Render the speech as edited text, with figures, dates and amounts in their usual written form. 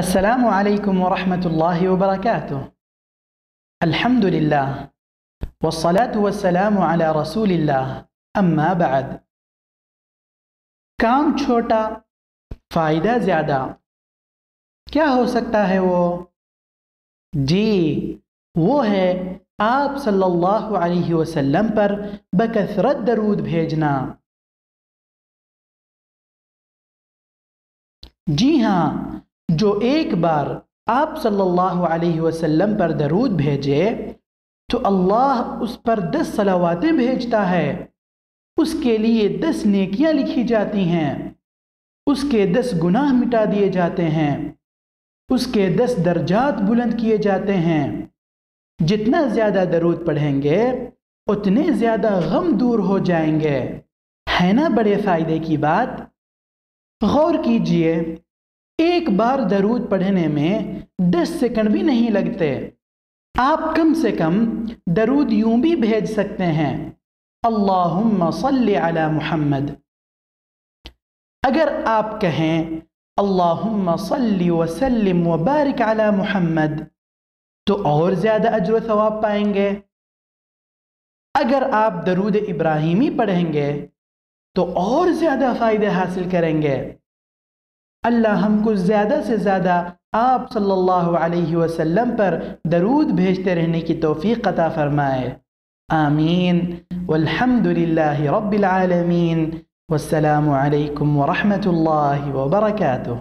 السلام علیکم ورحمۃ اللہ وبرکاتہ۔ الحمد للہ والصلاة والسلام علی رسول اللہ، اما بعد۔ کام چھوٹا، فائدہ زیادہ، کیا ہو سکتا ہے وہ؟ جی، وہ ہے آپ صلی اللہ علیہ وسلم پر بکثرت درود بھیجنا۔ جی ہاں، جو ایک بار آپ صلی اللہ علیہ وسلم پر درود بھیجے تو اللہ اس پر 10 صلواتیں بھیجتا ہے۔ اس کے لیے 10 نیکیاں لکھی جاتی ہیں، اس کے 10 گناہ مٹا دیے جاتے ہیں، اس کے 10 درجات بلند کیے جاتے ہیں۔ جتنا زیادہ درود پڑھیں گے اتنے زیادہ غم دور ہو جائیں گے۔ ہے نا بڑے فائدے کی بات؟ غور کیجئے، ایک بار درود پڑھنے میں 10 سیکنڈ بھی نہیں لگتے۔ آپ کم سے کم درود یوں بھی بھیج سکتے ہیں، اللہم صلی علی محمد۔ اگر آپ کہیں اللہم صلی وسلم وبارک علی محمد تو اور زیادہ اجر و ثواب پائیں گے۔ اگر آپ درود ابراہیمی پڑھیں گے تو اور زیادہ فائدے حاصل کریں گے۔ اللہ ہم کو زیادہ سے زیادہ آپ صلی اللہ علیہ وسلم پر درود بھیجتے رہنے کی توفیق عطا فرمائے، آمین۔ والحمد للہ رب العالمین، والسلام علیکم ورحمۃ اللہ وبرکاتہ۔